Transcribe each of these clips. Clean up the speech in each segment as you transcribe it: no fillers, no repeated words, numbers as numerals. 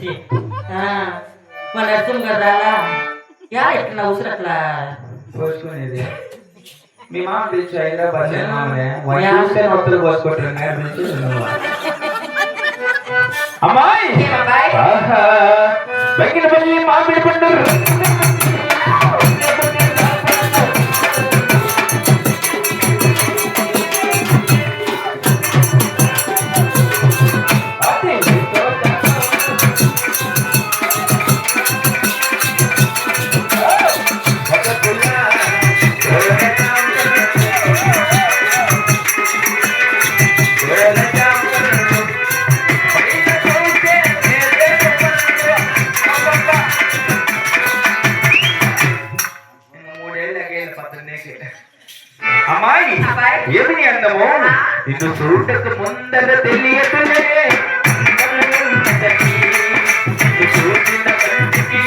వచ్చి మన అర్థం కదా యా ఎట్లా అవసరం అట్లా పోసుకునేది మీ మామ తెచ్చు హైదరాబాద్ మొత్తం పోసుకుంటారు అమ్మాయి బయటపల్లి మామిడి పండు అమ్మాయి ఏమి అందము ఇటు చూడకు ముందర తెలియదులే చూసిన కంటికి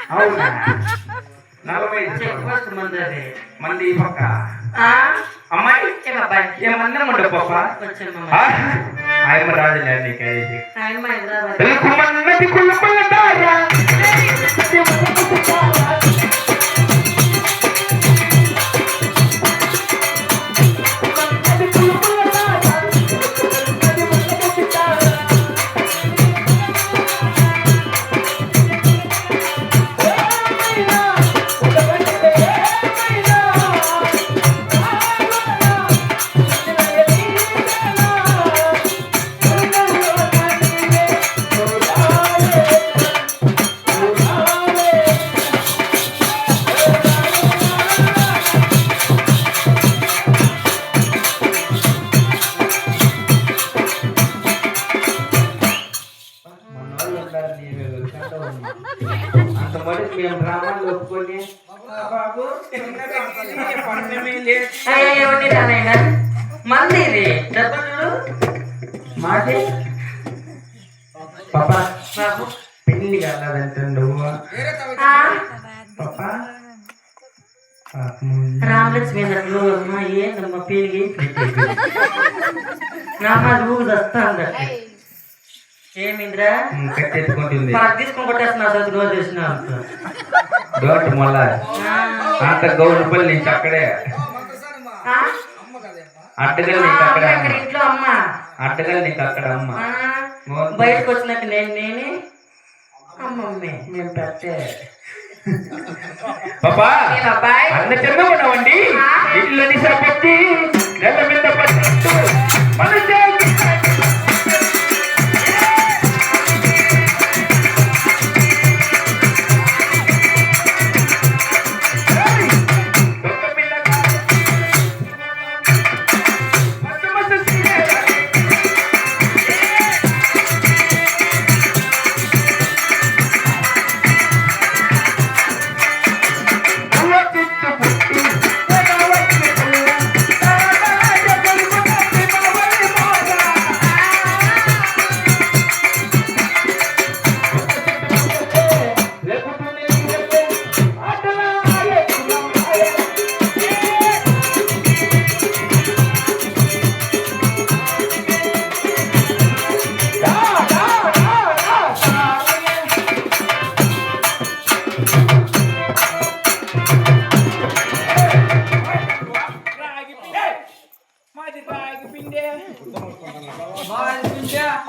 అవునా 40 మంది పక్క అమ్మాయి ఏమన్నా ఉండ పప్ప ఆయమ్మ రాజులే నీకు మన్నది కుళ్ళపల్లదారా మేము డ్రామాలు ఒప్పుకొని బాబు మంది ఇది డబ్బులు మాది పాప బాబు పెళ్లి కాలేదంటే పాప రామలక్ష్మి ఏందమ్మా పేరుకి నామాది ఊరు వస్తా అందరికి ఏమింద్రా కట్టెత్తుకుంటుంది తీసుకొని కొట్టేస్తున్నా రోజు చేసిన డోట్ మళ్ళా అంత గౌరపల్లి నుంచి అక్కడే అడ్డగల్ నీకు అక్కడ ఇంట్లో అమ్మ అడ్డగల్ నీకు అక్కడ అమ్మ బయటకు వచ్చినాక నేనే అమ్మమ్మే మేము పెట్టే పాపా అన్న చిన్న ఉన్నావండి ఇల్లుని సరిపెట్టి నెల మీద పట్టు మనసే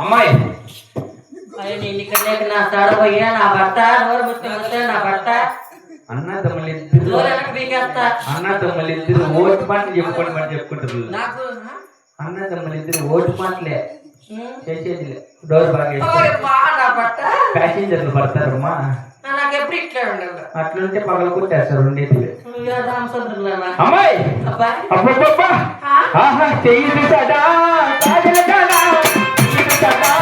అమ్మాయి నా తాడబోయ్యా నా భర్త నోరు ముట్టుకుంటే నా భర్త అన్న తమ్ముళ్ళిద్దరు ఓటు మాటలు చెప్పుకుంటారు అన్న తమ్ముళ్ళిద్దరు ఓటు మాటలే చేసేది డోర్ బాగా ప్యాసింజర్లు పడతారమ్మా నాకు ఎప్పుడు ఇట్లా ఉండదు. అట్లుంటే పగల కొట్టేస్తారు రెండేటివి. రామచంద్రులారా అమ్మాయి అబ్బాయి అబ్బబ్బబ్బా ఆహా చెయ్యి చూసాడా కాజల కాడా చూసాడా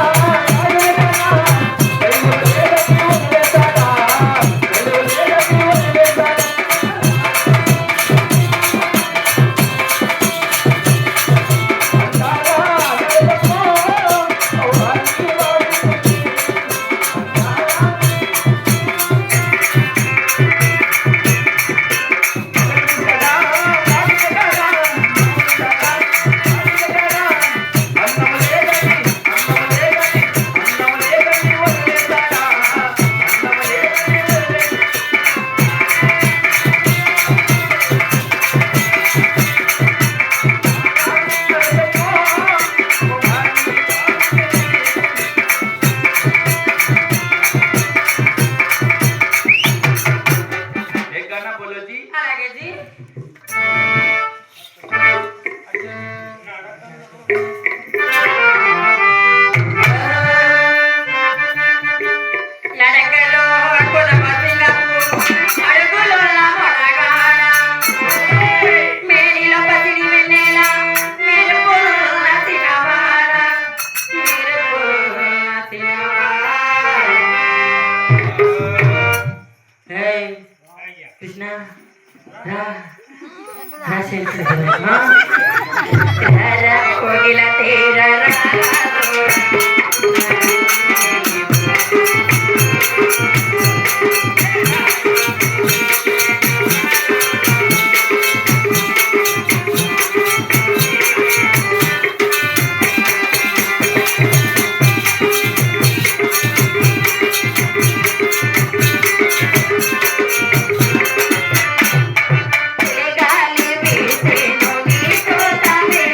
కాజల కాడా కళ్ళు లేదని వదిలేసాడా కళ్ళు లేదని వదిలేసాడా అలాగే జీ. నడకలో కులపతిలకు అడుగులో మొరగాడ మేనిలో పసిడి వెన్నెల మెరుపులున్న సినవాడ మెరుపులున్న సినవాడ. ఏయ్ కృష్ణ రా రా శంకర రా కోగిల తీర రా గాలి వీసేను నీతో తానే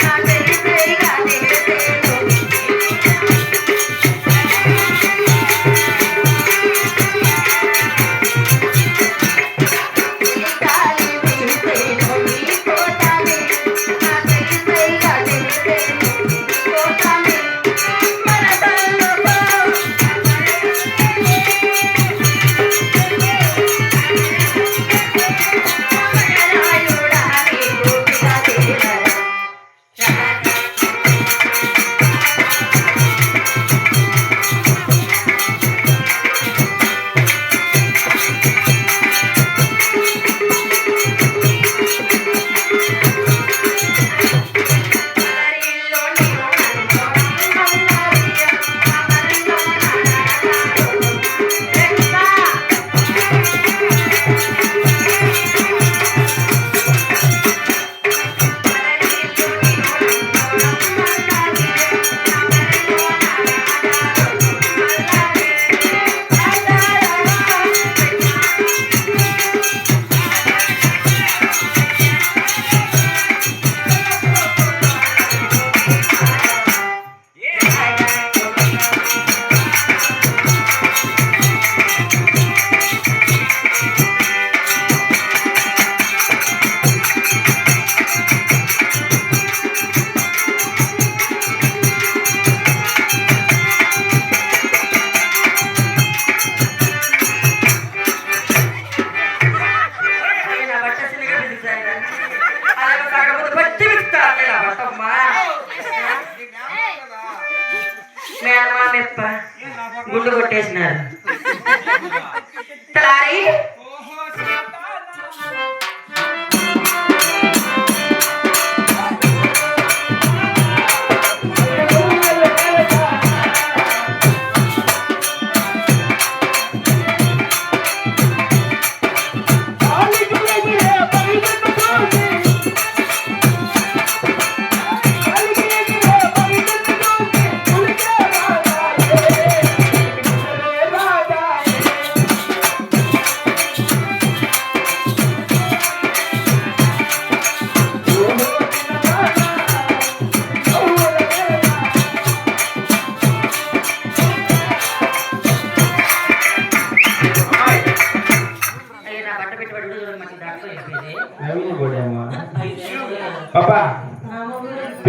నా తెలిసే గాలి వీసేను గాలి వీసేను నీతో తానే నా తెలిసే గాలి వీసేను నీతో తానే మనసల్లో రాయుడా నీకు పితా తీరరా అమరిలో నీవు అమరిలో నా బట్ట చిన్నగా పిలిచాను. అలాగే కాకపోతే బట్టి పిలుస్తాను నా బట్టమ్మా. మేనమా మెప్ప గుండు కొట్టేసినారు. తలారి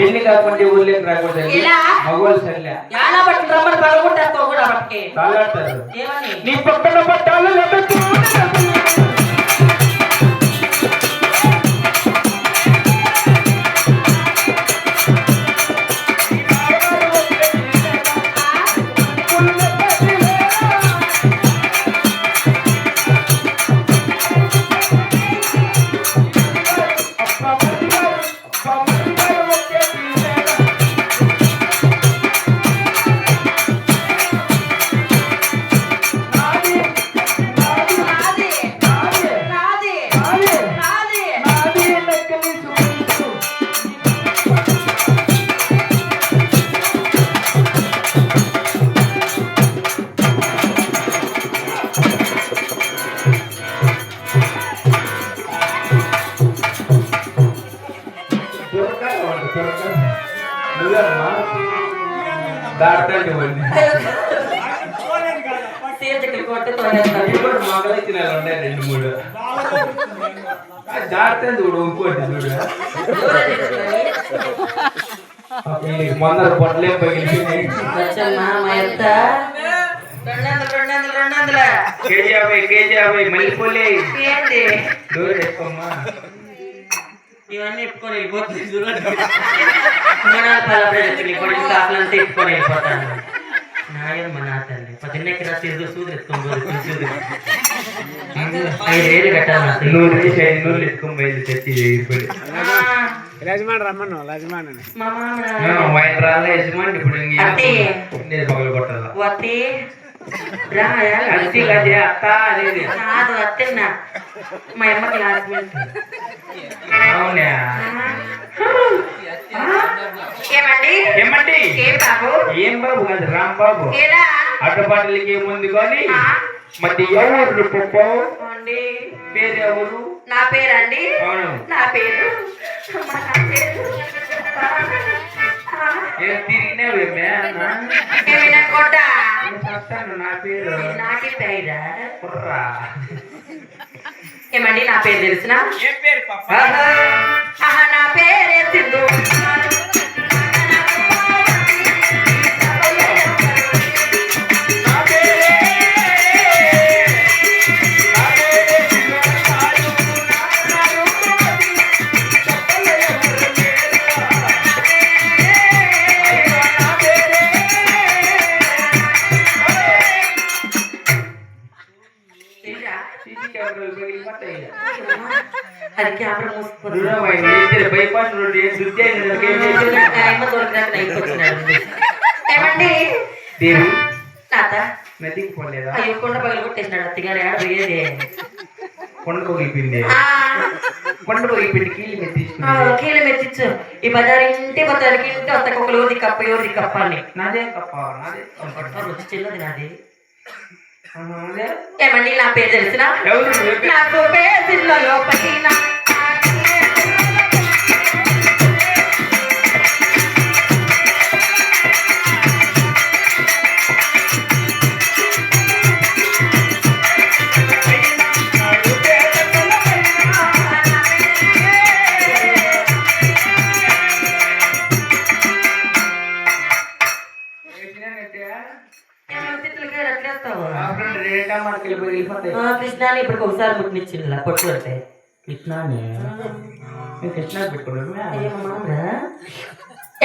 పెళ్లి కాకుండా ఊర్లోకి రాకూడదు ఎలా? మగవాళ్ళు సరిలే యానా పట్టుకు రమ్మని పగలగొట్టేస్తావు కూడా పట్టుకే తాళాడతారు ఏమని నీ పక్కన పట్టాలు దాడతాండి మొగలైతే ఉన్నాయి 2-3 దాడతాను చూడు ఇంకోటి చూడు మొన్న పొట్లే పగిలిపోయినాయి కేజీ 50 మళ్ళీ డోర్ వేసుకోమ్మా ఇవన్నీ ఎప్పుకొని వెళ్ళిపోతుంది కాకులంతా ఎప్పుకొని వెళ్ళిపోతాను నాయమ్మ నా తల్లి 18 రాసి సూదులు ఎత్తుకోబోదు 5,000 కట్టాలి 100 ఎత్తుకొని బయలు తెచ్చి యజమాని రమ్మను యజమాని మా మామ యజమాని ఇప్పుడు పగలు కొట్టాల అత్త అనేది కాదు అత్తన్నా మా అమ్మ క్లాస్మేట్ అవునా ఏమండి ఏం బాబు కాదు రాంబాబు అడ్డపాటలకి ఏముంది కానీ మరి ఎవరు పేరు ఎవరు నా పేరండి అవును నా పేరు నా పేరు నాకే పేరా కుర్రా ఏమండి నా పేరు తెలిసిన ఏ పేరు నా పేరే సిద్ధు అది కెమెరా మూసుకుపోతుంది బైపాస్ రోడ్ ఏమండి దేవి తాత నదికి పోలేదా అయ్యో కొండ పగలు కొట్టేసినాడు అత్తగారు ఏడ పోయేది కొండ పగిలిపోయింది కొండ పగిలిపోయింది కీలు మెచ్చిచ్చు ఈ బజార్ ఇంటి బజార్కి ఇంటి వస్తాక ఒక లోది కప్ప ఎవరిది కప్ప అని నాదే కప్ప నాదే వచ్చి చిన్నది నాది ఏమండి నా పేరు తెలిసిన ఎవరు నాకు పేరు లోపలి కృష్ణాని ఇప్పటికి ఒకసారి ముట్టినిచ్చింది పొట్టు అంటే కృష్ణాని కృష్ణ పెట్టుకున్నాడు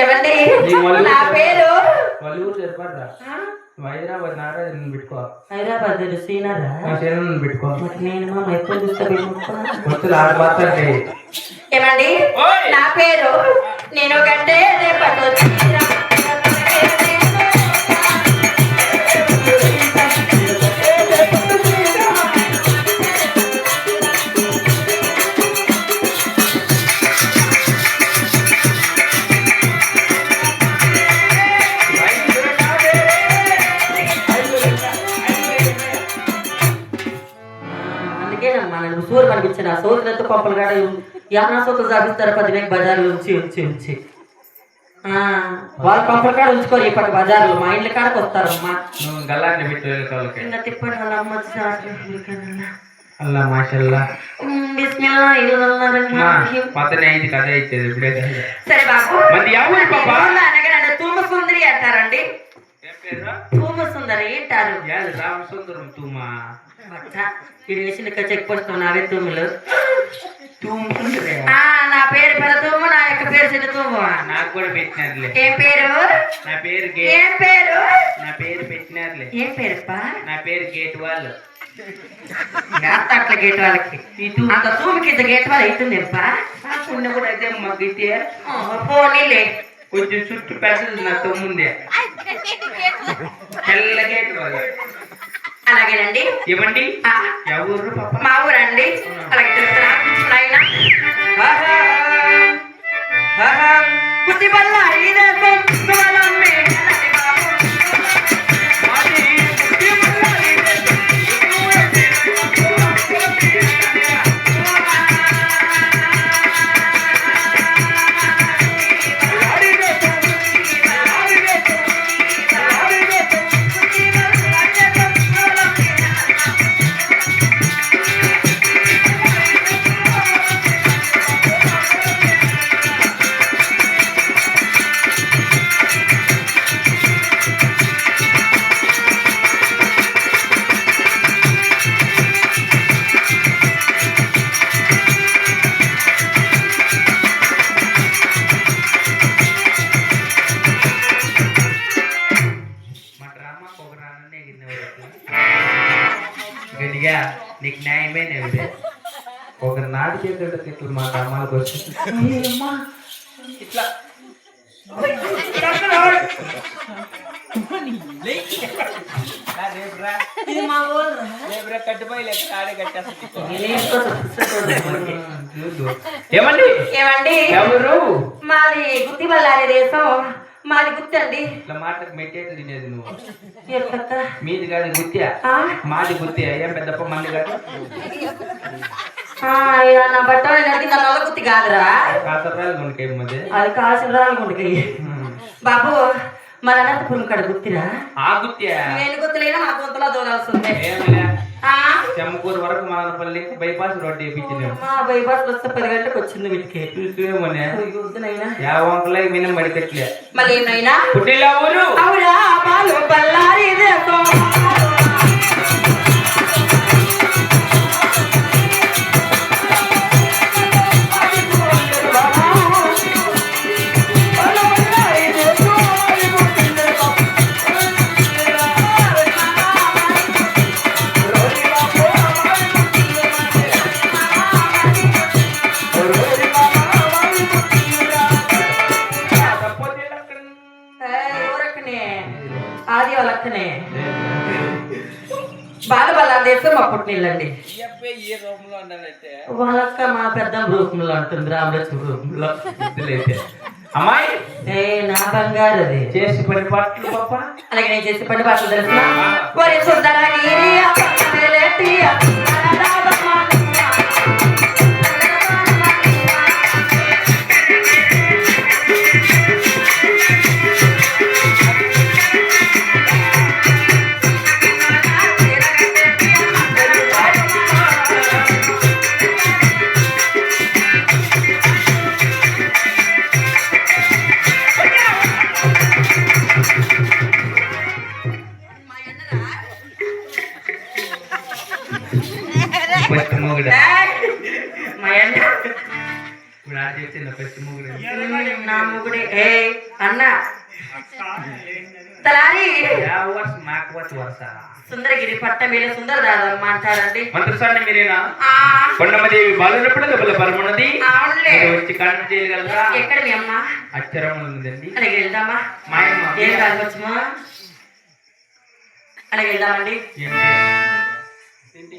ఏమండి నా పేరు వాళ్ళు ఊరు చెప్పారా హైదరాబాద్ నారాయణ పెట్టుకో హైదరాబాద్ శ్రీనారా పెట్టుకో నేను మా ఎప్పుడు చూస్తా ఏమండి నా పేరు నేను గంటే రేపటి సూరు కనిపించిన సోతులతో పప్పులు కాడ యానా సోతులు సాగిస్తారు 10 బజార్లు ఉంచి వాళ్ళ పప్పుల కాడ ఉంచుకోరు ఇప్పటి బజార్లు మా ఇండ్ల కాడకి వస్తారు అమ్మా గల్లాన్ని పెట్టి ఇంకా తిప్పండి వాళ్ళ అమ్మ అల్లా మాషల్లా బిస్మిల్లాహిర్రహ్మానిర్రహీం. పతనే ఇది కథ ఇచ్చేది ఇప్పుడే కదా. సరే బాబు, మంది ఎవరు పాపా? అనగా నన్ను తూమ సుందరి అంటారండి. ఏం పేరు? తూమ సుందరి అంటారు. యాది రామసుందరం తూమా ఇది వేసిన చెక్ పోస్ట్ నావే తూములు. తూము సుందరే. నా పేరు పెద్ద తూము, నా యొక్క పేరు చిన్న తూము. నాకు కూడా పెట్టినారులే. ఏం పేరు? నా పేరు ఏం పేరు? నా పేరు పెట్టినారులే. ఏం పేరుప్పా? నా పేరు గేట్ వాళ్ళు. అట్లా గేట్ వాళ్ళకి అంత తూముకి ఇంత గేట్ వాళ్ళు అవుతుంది పుణ్య కూడా అయితే మాకు ఇస్తే పోనీలే. కొంచెం చుట్టూ పెద్దది నా తమ్ముందే తెల్ల గేట్ వాళ్ళు. అలాగేనండి. ఇవ్వండి. ఎవరు పాప? మా ఊరండి. అలాగే తెలుసురా నాయనా. కుట్టి బల్ల ఇదే తొక్కులమ్మే నది బాబు. గట్టిగా నీకు న్యాయమే నేవుడే. ఒకరు నాటికేటట్టు తిట్లు మా గ్రామాలకు వచ్చి ఇట్లా ఏమండి? ఏమండి? ఎవరు? మాది గుత్తి బళ్ళారి దేశం. మాది గుత్తి అండి. ఇట్లా మాటలకు మెట్టేట్లు తినేది నువ్వు. ఎట్లక్క? మీది కాదు గుత్తియా, మాది గుత్తియా. ఏం పెద్దప్ప మంది కాదు. నా బట్ట నల్ల గుత్తి కాదురా, కాసరాలు కొనుక్కే మధ్య అది కాసిన రాళ్ళగుండకి. బాబు మన అనంతపురం కాడ గుర్తిరా? ఆ గుత్తియా? నేను గుర్తులేనా మా గొంతులో దూరాల్సిందే. చెమ్మకూరు వరకు మనపల్లి బైపాస్ రోడ్డు వేయించింది. బైపాస్ వస్తే 10 గంటలకు వచ్చింది వీటికి. చూసేమోనే వద్దునైనా యా వంకలే మినం పడిపెట్టలే. మళ్ళీ ఏమైనా పుట్టిలా ఊరు అవురా బాలు బళ్ళారి దేశం. ఆది వాళ్ళక్కనే బాల బల్లా దేశం మా పుట్టినీళ్ళండి. వాళ్ళక్క మా పెద్ద రూపంలో అంటుంది, రామలక్ష్మి రూపంలో. అమ్మాయి నా బంగారు అది చేసి పని పాటలు పాప. అలాగే నేను చేసి పని పాటలు తెలుసు. ఒరే సుందరగిరి నా ముగుడే అన్న తలారి సుందరగిరి పట్ట మీద సుందర దాదమ్మ అంటారండి. మంత్రసాన్ని మీరేనా? కొండమదేవి బాలున్నప్పుడు దెబ్బల పరమన్నది వచ్చి కన్ను చేయగలరా? ఎక్కడ మీ అమ్మ? అక్షరం ఉందండి. అలాగే వెళ్దామా? మాయమ్మ ఏం కావచ్చుమా? అలాగే వెళ్దామండి. ఏంటి